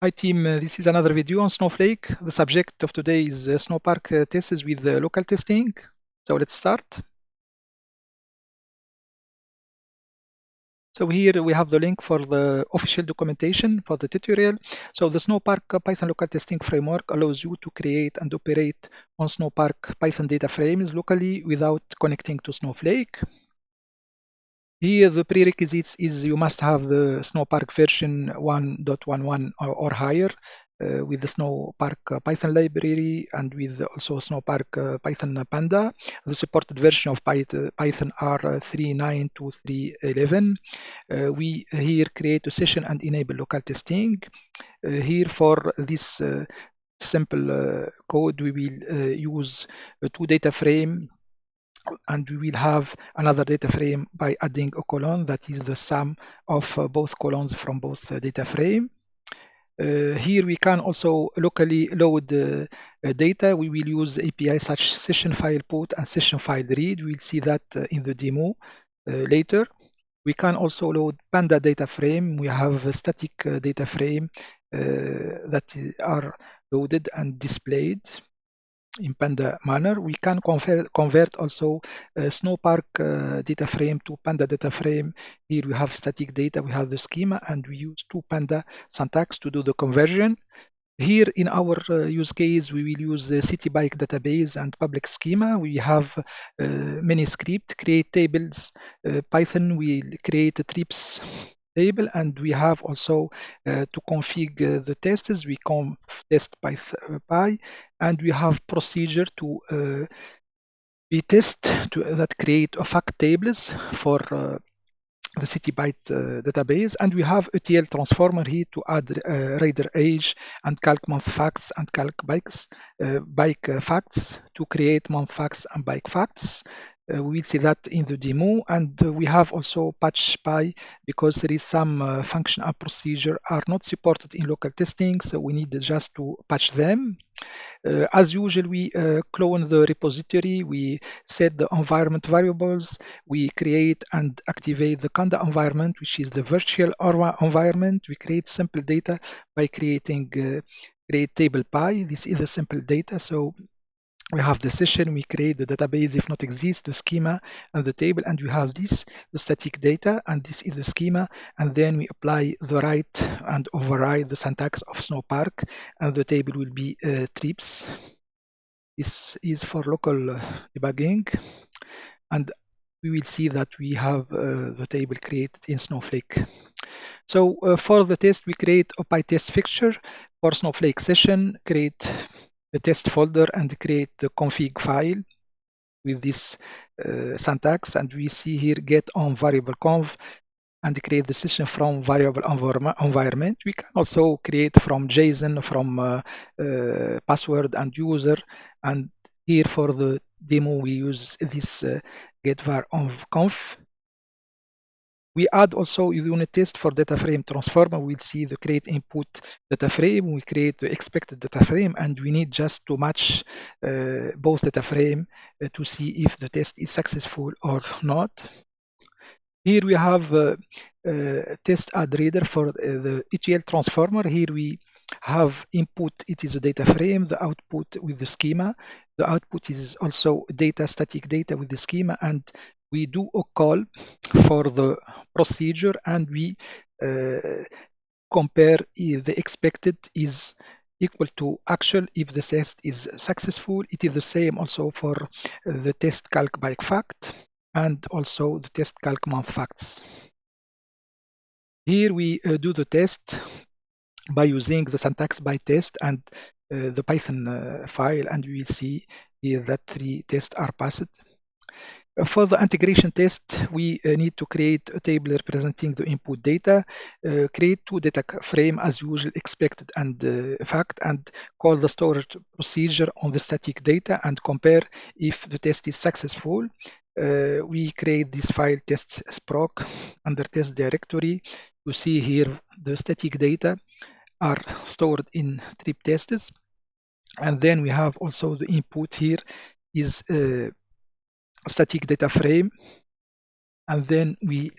Hi team, this is another video on Snowflake. The subject of today is Snowpark tests with local testing. So let's start. So here we have the link for the official documentation for the tutorial. So the Snowpark Python local testing framework allows you to create and operate on Snowpark Python data frames locally without connecting to Snowflake. Here, the prerequisites is you must have the Snowpark version 1.11 or higher with the Snowpark Python library and with also Snowpark Python Panda. The supported version of Python are 3.9 to 3.11. We here create a session and enable local testing. Here for this simple code, we will use two data frame, and we will have another data frame by adding a colon that is the sum of both columns from both data frame. Here we can also locally load data. We will use API such session file put and session file read. We'll see that in the demo later. We can also load Panda data frame. We have a static data frame that are loaded and displayed in Panda manner. We can convert also Snowpark data frame to Panda data frame. Here we have static data, we have the schema, and we use two Panda syntax to do the conversion. Here in our use case, we will use the CityBike database and public schema. We have many scripts, create tables. Python will create a trips table, and we have also to configure the tests. We conf test py, and we have procedure to Pytest that create fact tables for the CityBike database, and we have ETL transformer here to add rider age and calc month facts and calc bike facts to create month facts and bike facts. We will see that in the demo, and we have also patch py because there is some function and procedure are not supported in local testing, so we need just to patch them. As usual, we clone the repository, we set the environment variables, we create and activate the Conda environment, which is the virtual environment. We create simple data by creating create table py. This is a simple data, so we have the session, we create the database if not exist, the schema and the table, and we have this, the static data, and this is the schema, and then we apply the write and override the syntax of Snowpark, and the table will be trips. This is for local debugging, and we will see that we have the table created in Snowflake. So for the test, we create a Pytest fixture for Snowflake session, create the test folder and create the config file with this syntax, and we see here get on variable conv and create the session from variable environment. We can also create from JSON, from password and user, and here for the demo we use this get var conf. We add also unit test for data frame transformer. We'll see the create input data frame. We create the expected data frame, and we need just to match both data frame to see if the test is successful or not. Here we have test add reader for the ETL transformer. Here we have input, it is a data frame, the output with the schema. The output is also data, static data with the schema, and we do a call for the procedure, and we compare if the expected is equal to actual. If the test is successful, it is the same also for the test calc bike fact and also the test calc month facts. Here we do the test by using the syntax Pytest and the Python file, and we will see here that 3 tests are passed. For the integration test, we need to create a table representing the input data, create 2 data frame as usual, expected and fact, and call the storage procedure on the static data and compare if the test is successful. We create this file test sproc under test directory. You see here the static data are stored in trip tests, and then we have also the input here is static data frame, and then we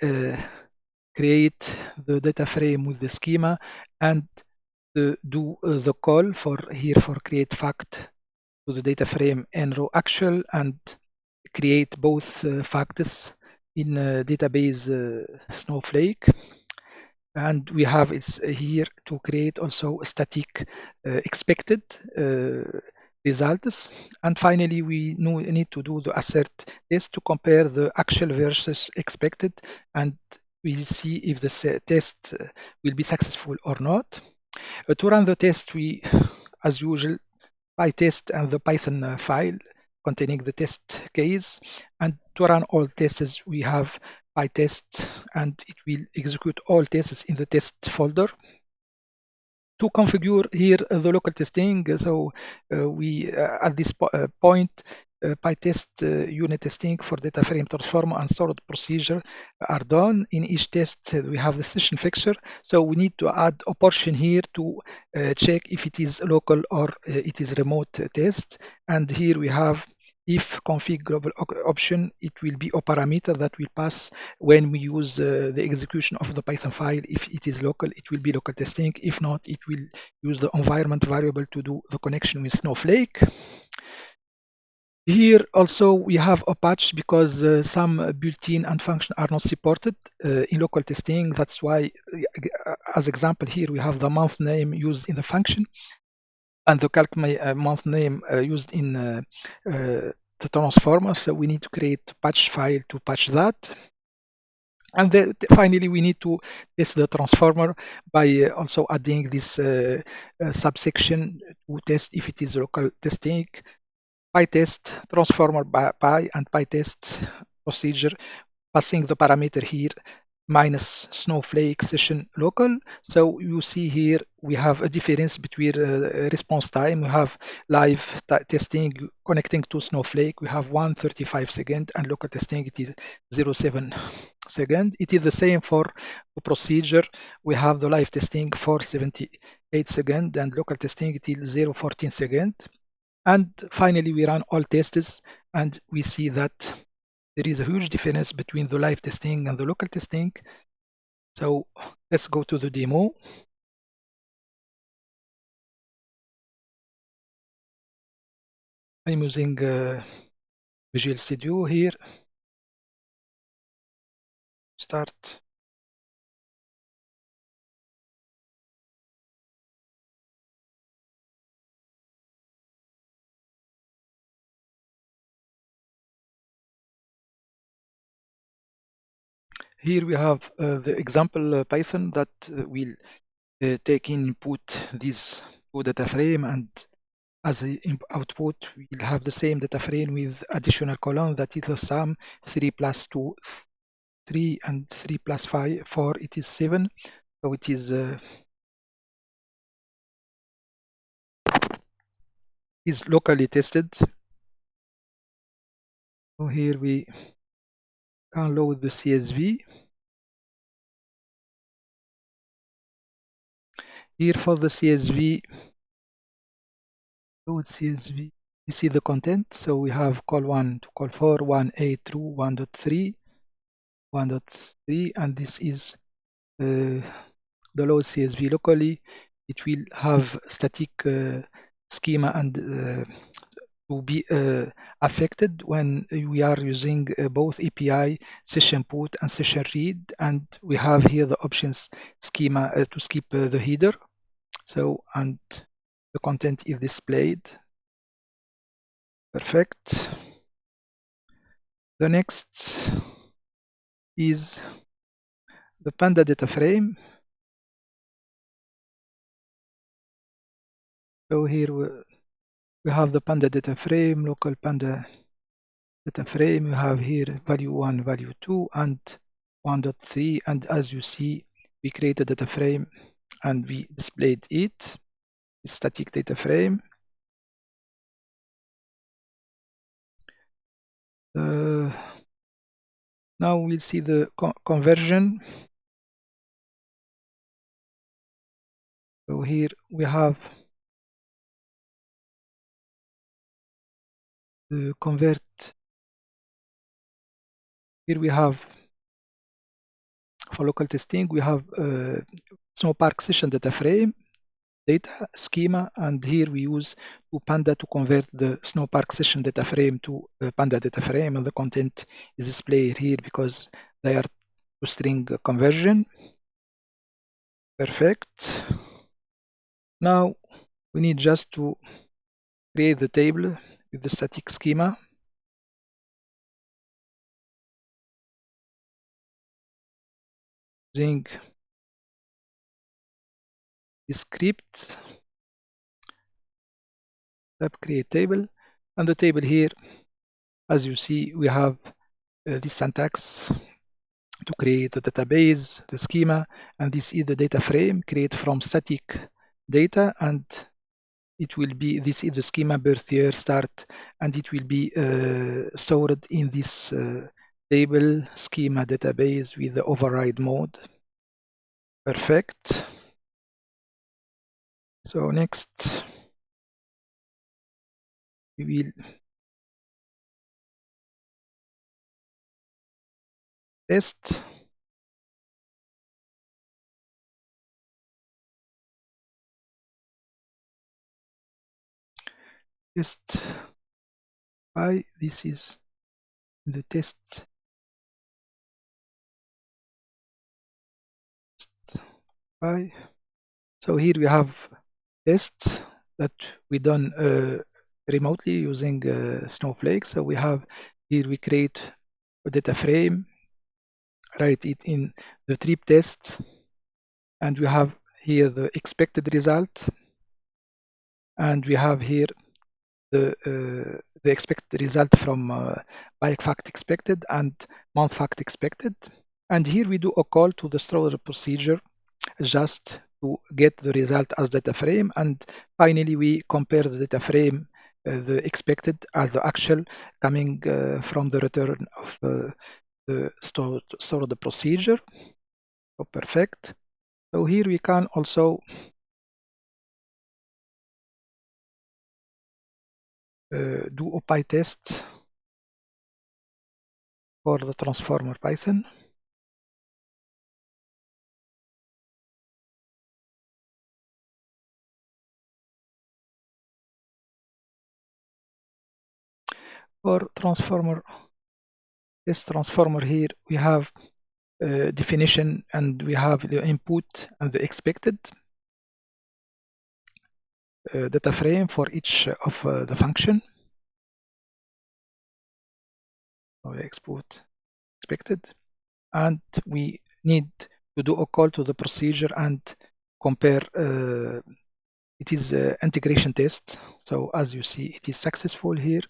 create the data frame with the schema, and do the call for here for create fact to the data frame in row actual and create both facts in database Snowflake. And we have is here to create also static expected results. And finally, we need to do the assert test to compare the actual versus expected, and we see if the test will be successful or not. To run the test, we, as usual, Pytest and the Python file containing the test case. And to run all tests, we have Pytest, and it will execute all tests in the test folder. To configure here the local testing, so we at this point Pytest unit testing for data frame transform and stored procedure are done. In each test we have the session fixture, so we need to add a portion here to check if it is local or it is remote test. And here we have if config global option, it will be a parameter that will pass when we use the execution of the Python file. If it is local, it will be local testing. If not, it will use the environment variable to do the connection with Snowflake. Here also we have a patch because some built-in and function are not supported in local testing. That's why, as example here, we have the month name used in the function and the calc month name used in the transformer. So we need to create a patch file to patch that. And then finally, we need to test the transformer by also adding this subsection to test if it is local testing. Pytest transformer by py and Pytest procedure, passing the parameter here minus Snowflake session local. So you see here we have a difference between response time. We have live testing connecting to Snowflake. We have 135 second, and local testing it is 0.7 second. It is the same for the procedure. We have the live testing for 78 second, and local testing it is 0.14 second. And finally, we run all tests, and we see that there is a huge difference between the live testing and the local testing. So let's go to the demo. I'm using Visual Studio here. Start. Here we have the example Python that will take in input this two data frame, and as the output we'll have the same data frame with additional column that is the sum 3 plus 2 3 and 3 plus 5 4 it is 7. So it is locally tested. So here we can load the CSV. Here for the CSV, load CSV, you see the content. So we have call 1 to call 4, 1A through 1.3, 1.3, and this is the load CSV locally. It will have static schema and to be affected when we are using both API session put and session read, and we have here the options schema to skip the header. So, and the content is displayed. Perfect. The next is the Panda data frame. So here we have the Panda data frame, local Panda data frame. You have here value 1, value 2, and 1.3. And as you see, we created a data frame and we displayed it. Static data frame. Now we'll see the conversion. So here we have the convert. Here we have for local testing, we have Snowpark session data frame. data schema, and here we use to Panda to convert the Snowpark session data frame to Panda data frame, and the content is displayed here because they are to string conversion. Perfect. Now we need just to create the table with the static schema. Using the script, tab create table, and the table here, as you see, we have this syntax to create the database, the schema, and this is the data frame create from static data, and it will be, this is the schema birth year start, and it will be stored in this table schema database with the override mode. Perfect. So next we will test. Test by, this is the test by. So here we have tests that we done remotely using Snowflake. So we have here, we create a data frame, write it in the trip test, and we have here the expected result, and we have here the expected result from bike fact expected and month fact expected. And here we do a call to the storer procedure just to get the result as data frame, and finally we compare the data frame, the expected as the actual, coming from the return of the stored procedure. So perfect. So here we can also do a Pytest for the transformer Python. For transformer, this transformer here, we have definition, and we have the input and the expected data frame for each of the function. So export expected, and we need to do a call to the procedure and compare. It is integration test. So as you see, it is successful here.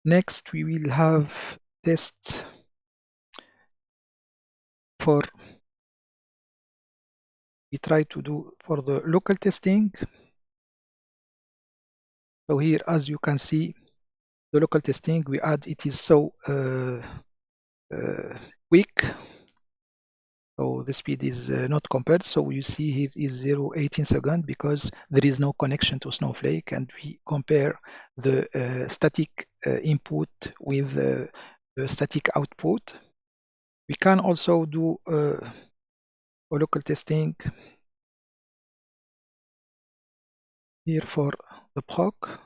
Next, we will have test for, we try to do for the local testing. So here, as you can see, the local testing we add, it is so quick. So the speed is not compared. So you see here is 0.18 seconds because there is no connection to Snowflake, and we compare the static input with the static output. We can also do a local testing here for the proc.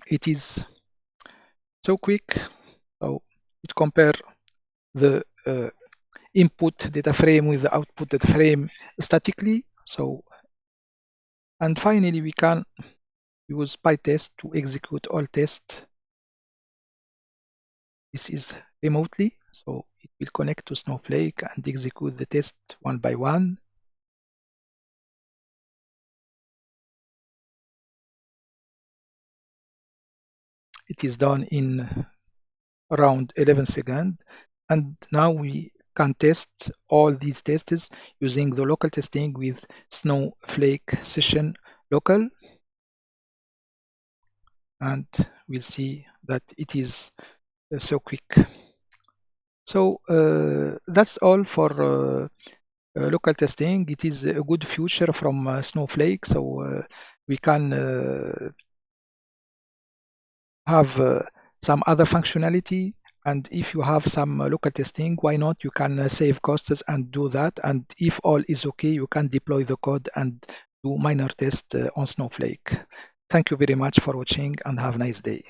It is so quick. So it compare the input data frame with the output data frame statically. So, and finally we can use Pytest to execute all tests. This is remotely, so it will connect to Snowflake and execute the test one by one. It is done in around 11 seconds. And now we can test all these tests using the local testing with Snowflake session local. And we'll see that it is so quick. So that's all for local testing. It is a good future from Snowflake. So we can have some other functionality. And if you have some local testing, why not? You can save costs and do that. And if all is okay, you can deploy the code and do minor test on Snowflake. Thank you very much for watching and have a nice day.